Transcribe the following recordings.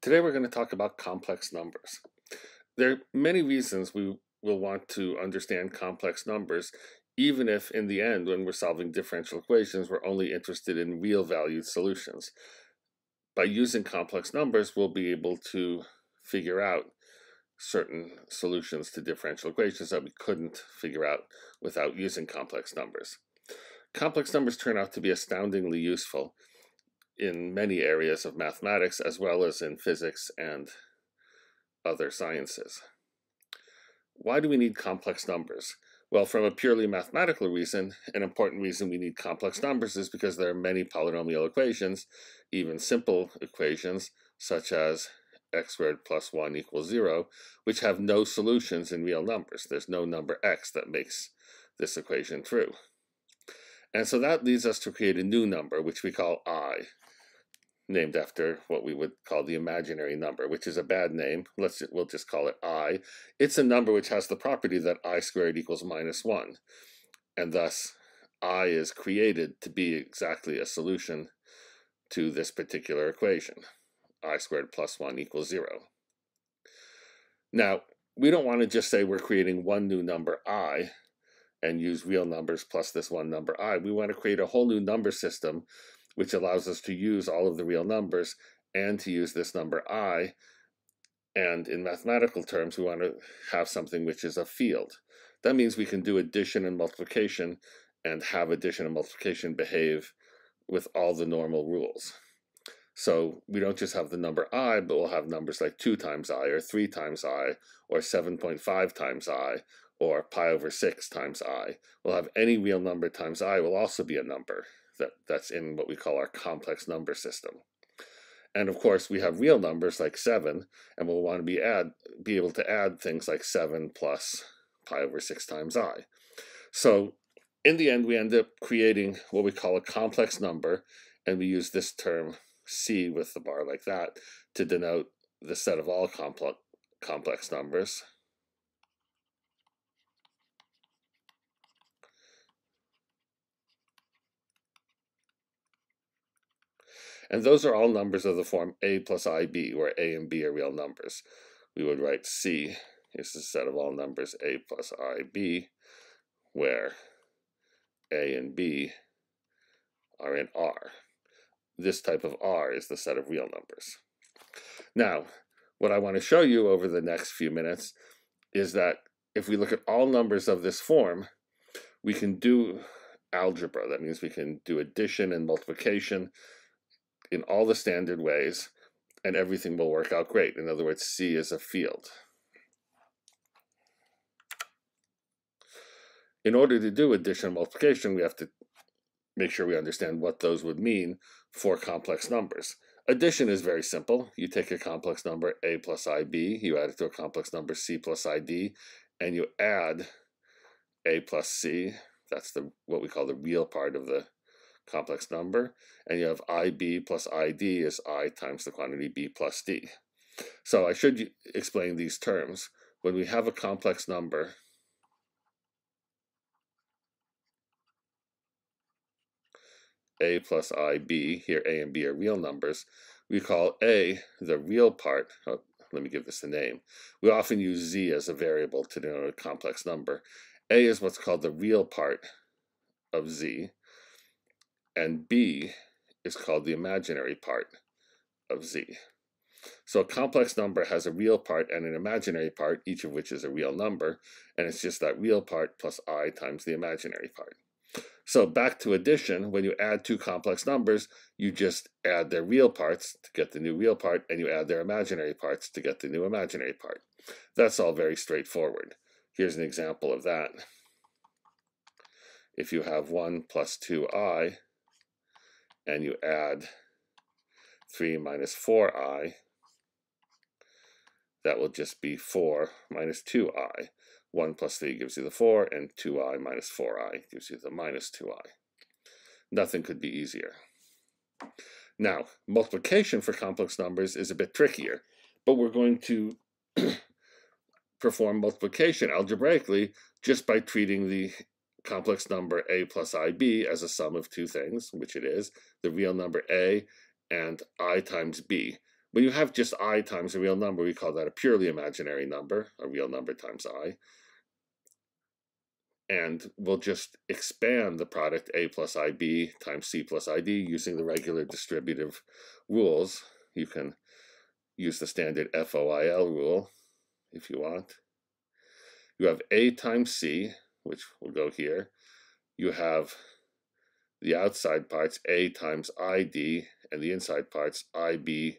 Today we're going to talk about complex numbers. There are many reasons we will want to understand complex numbers, even if in the end, when we're solving differential equations, we're only interested in real valued solutions. By using complex numbers, we'll be able to figure out certain solutions to differential equations that we couldn't figure out without using complex numbers. Complex numbers turn out to be astoundingly useful in many areas of mathematics, as well as in physics and other sciences. Why do we need complex numbers? Well, from a purely mathematical reason, an important reason we need complex numbers is because there are many polynomial equations, even simple equations, such as x squared plus 1 equals 0, which have no solutions in real numbers. There's no number x that makes this equation true. And so that leads us to create a new number, which we call I, named after what we would call the imaginary number, which is a bad name. We'll just call it I. It's a number which has the property that I squared equals minus 1, and thus I is created to be exactly a solution to this particular equation, I squared plus 1 equals 0. Now, we don't want to just say we're creating one new number I and use real numbers plus this one number I. We want to create a whole new number system which allows us to use all of the real numbers and to use this number I. And in mathematical terms, we want to have something which is a field. That means we can do addition and multiplication and have addition and multiplication behave with all the normal rules. So we don't just have the number I, but we'll have numbers like 2 times I, or 3 times I, or 7.5 times I, or pi over 6 times I. We'll have any real number times I will also be a number that's in what we call our complex number system. And of course, we have real numbers like 7, and we'll want to be able to add things like 7 plus pi over 6 times I. So in the end, we end up creating what we call a complex number, and we use this term C with the bar like that to denote the set of all complex numbers. And those are all numbers of the form a plus ib, where a and b are real numbers. We would write C is the set of all numbers a plus ib, where a and b are in R. This type of R is the set of real numbers. Now, what I want to show you over the next few minutes is that if we look at all numbers of this form, we can do algebra. That means we can do addition and multiplication in all the standard ways, and everything will work out great. In other words, C is a field. In order to do addition and multiplication, we have to make sure we understand what those would mean for complex numbers. Addition is very simple. You take a complex number a plus ib, you add it to a complex number c plus id, and you add a plus c. That's what we call the real part of the complex number, and you have ib plus id is I times the quantity b plus d. So I should explain these terms. When we have a complex number, a plus ib, here a and b are real numbers, we call a the real part. Let me give this a name. We often use z as a variable to denote a complex number. A is what's called the real part of z, and b is called the imaginary part of z. So a complex number has a real part and an imaginary part, each of which is a real number, and it's just that real part plus I times the imaginary part. So back to addition, when you add two complex numbers, you just add their real parts to get the new real part, and you add their imaginary parts to get the new imaginary part. That's all very straightforward. Here's an example of that. If you have 1 plus 2i, and you add 3 minus 4i, that will just be 4 minus 2i. 1 plus 3 gives you the 4, and 2i minus 4i gives you the minus 2i. Nothing could be easier. Now, multiplication for complex numbers is a bit trickier, but we're going to perform multiplication algebraically just by treating the complex number a plus ib as a sum of two things, which it is, the real number a and I times b, When you have just I times a real number, we call that a purely imaginary number, a real number times I. And we'll just expand the product A plus IB times C plus ID using the regular distributive rules. You can use the standard FOIL rule if you want. You have A times C, which will go here. You have the outside parts A times ID, and the inside parts IB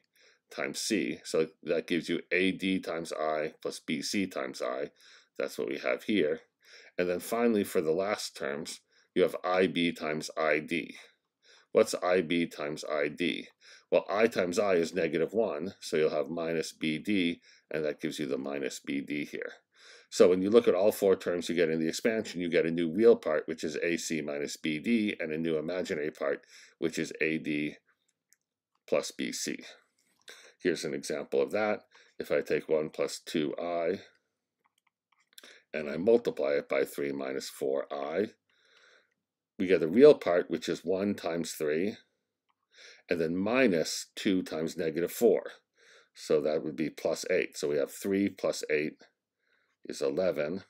times C. So that gives you AD times I plus BC times I. That's what we have here. And then finally, for the last terms, you have IB times ID. What's IB times ID? Well, I times I is -1, so you'll have minus BD, and that gives you the minus BD here. So when you look at all four terms you get in the expansion, you get a new real part, which is AC minus BD, and a new imaginary part, which is AD plus BC. Here's an example of that. If I take 1 plus 2I, and I multiply it by 3 minus 4I, we get a real part, which is 1 times 3, and then minus 2 times -4. So that would be plus 8. So we have 3 plus 8 is 11.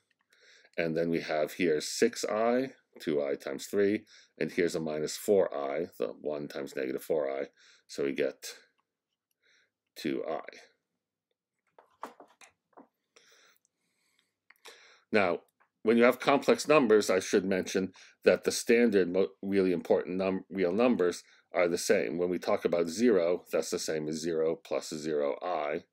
And then we have here 6I, 2I times 3, and here's a minus 4I, the 1 times -4I. So we get 2I. Now, when you have complex numbers, I should mention that the standard really important real numbers are the same. When we talk about 0, that's the same as 0 plus 0I.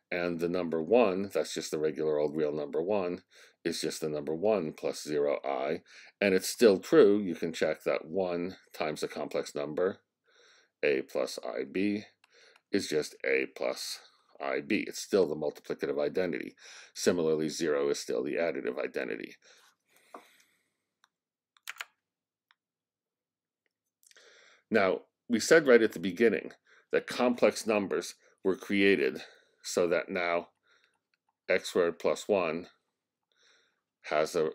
And the number 1, that's just the regular old real number 1, is just the number 1 plus 0I. And it's still true, you can check that 1 times a complex number, A plus IB, is just A plus IB. It's still the multiplicative identity. Similarly, 0 is still the additive identity. Now, we said right at the beginning that complex numbers were created so that now x squared plus 1 has a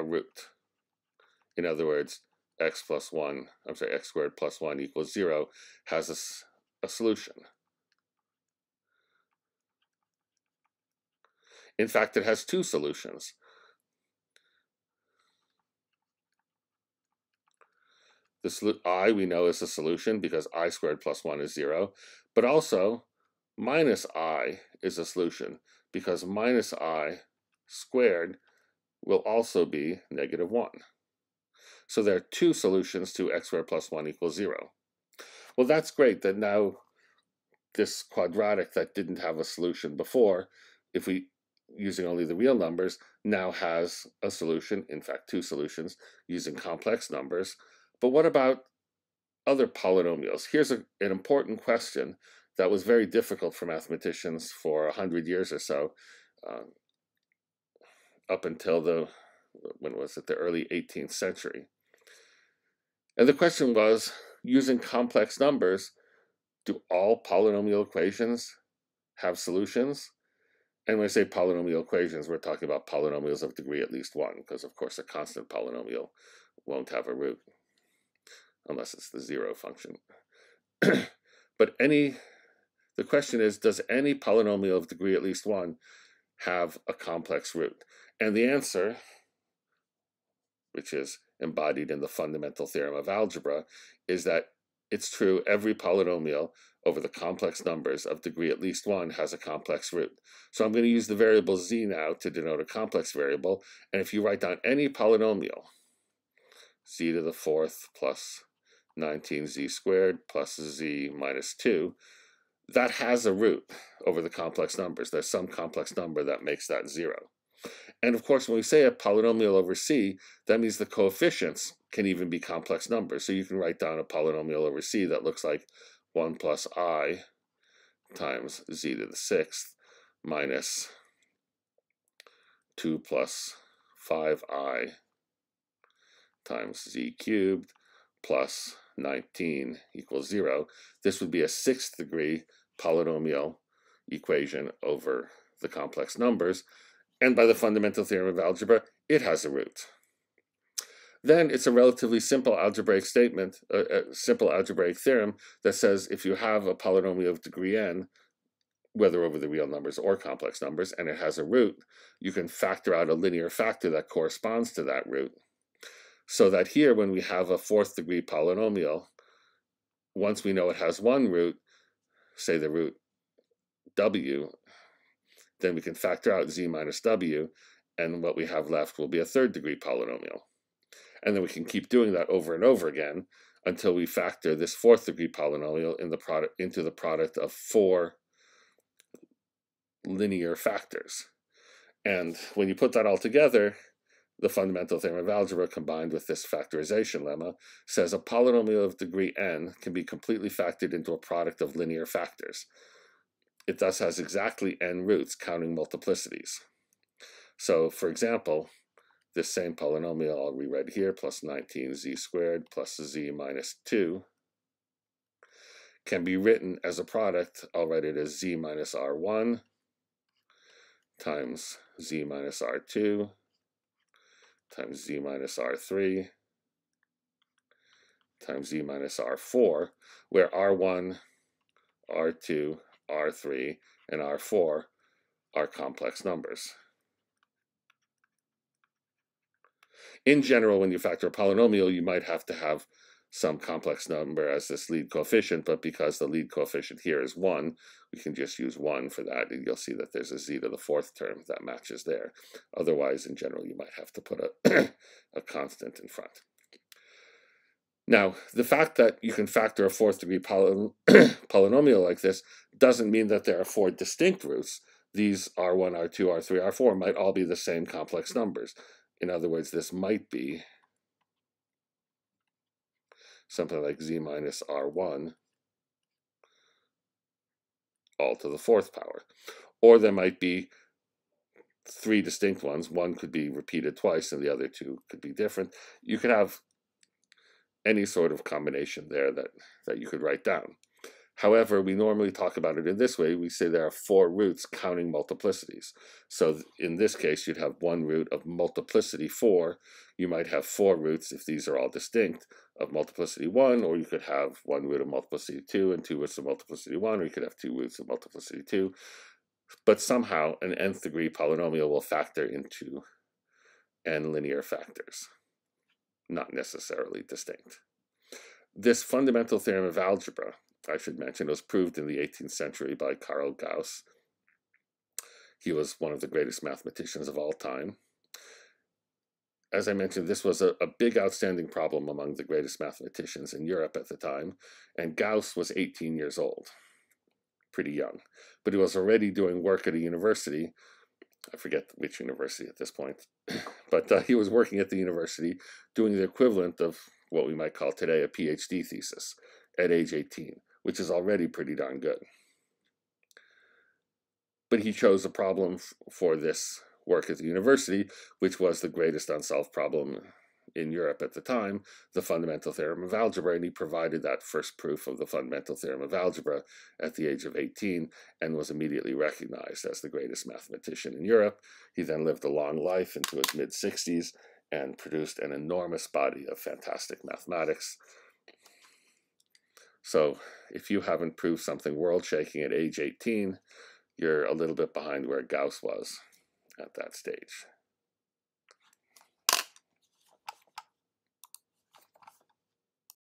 root. In other words, x squared plus 1 equals 0 has a solution. In fact, it has two solutions. I we know is a solution because I squared plus 1 is 0, but also minus I is a solution because minus I squared will also be -1. So there are two solutions to x squared plus 1 equals 0. Well, that's great that now this quadratic that didn't have a solution before, if we using only the real numbers, now has a solution, in fact two solutions, using complex numbers. But what about other polynomials? Here's an important question that was very difficult for mathematicians for 100 years or so, up until the early 18th century. And the question was, using complex numbers, do all polynomial equations have solutions? And when I say polynomial equations, we're talking about polynomials of degree at least 1, because of course a constant polynomial won't have a root, unless it's the 0 function. But the question is, does any polynomial of degree at least 1 have a complex root? And the answer, which is embodied in the fundamental theorem of algebra, is that it's true every polynomial over the complex numbers of degree at least 1 has a complex root. So I'm going to use the variable z now to denote a complex variable, and if you write down any polynomial, z to the 4th plus 19z squared plus z minus 2, that has a root over the complex numbers. There's some complex number that makes that 0. And of course, when we say a polynomial over c, that means the coefficients can even be complex numbers. So you can write down a polynomial over c that looks like 1 plus I times z to the 6th minus 2 plus 5I times z cubed plus 19 equals 0. This would be a 6th degree polynomial equation over the complex numbers. And by the fundamental theorem of algebra, it has a root. Then it's a relatively simple algebraic statement, a simple algebraic theorem that says if you have a polynomial of degree n, whether over the real numbers or complex numbers, and it has a root, you can factor out a linear factor that corresponds to that root. So that here, when we have a fourth degree polynomial, once we know it has one root, say the root w, then we can factor out z minus w, and what we have left will be a third degree polynomial. And then we can keep doing that over and over again until we factor this fourth degree polynomial into the product of 4 linear factors. And when you put that all together, the fundamental theorem of algebra combined with this factorization lemma says a polynomial of degree n can be completely factored into a product of linear factors. It thus has exactly n roots, counting multiplicities. So, for example, this same polynomial I'll rewrite here, plus 19z squared plus z minus 2, can be written as a product. I'll write it as z minus r1 times z minus r2 times z minus r3 times z minus r4, where r1, r2, r3, and r4 are complex numbers. In general, when you factor a polynomial, you might have to have some complex number as this lead coefficient, but because the lead coefficient here is 1, we can just use 1 for that, and you'll see that there's a z to the 4th term that matches there. Otherwise, in general, you might have to put a constant in front. Now, the fact that you can factor a 4th degree polynomial like this doesn't mean that there are 4 distinct roots. These r1, r2, r3, r4 might all be the same complex numbers. In other words, this might be something like z minus r1 all to the 4th power. Or there might be 3 distinct ones. One could be repeated twice and the other 2 could be different. You could have any sort of combination there that you could write down. However, we normally talk about it in this way. We say there are 4 roots counting multiplicities. So in this case, you'd have one root of multiplicity 4. You might have 4 roots, if these are all distinct, of multiplicity 1, or you could have one root of multiplicity 2 and 2 roots of multiplicity 1, or you could have 2 roots of multiplicity 2. But somehow an nth degree polynomial will factor into n linear factors, not necessarily distinct. This fundamental theorem of algebra, I should mention, was proved in the 18th century by Carl Gauss. He was one of the greatest mathematicians of all time. As I mentioned, this was a big outstanding problem among the greatest mathematicians in Europe at the time, and Gauss was 18 years old, pretty young. But he was already doing work at a university. I forget which university at this point, but he was working at the university doing the equivalent of what we might call today a PhD thesis at age 18, which is already pretty darn good. But he chose a problem for this work at the university, which was the greatest unsolved problem in Europe at the time, the fundamental theorem of algebra, and he provided that first proof of the fundamental theorem of algebra at the age of 18 and was immediately recognized as the greatest mathematician in Europe. He then lived a long life into his mid-60s and produced an enormous body of fantastic mathematics. So if you haven't proved something world-shaking at age 18, you're a little bit behind where Gauss was at that stage.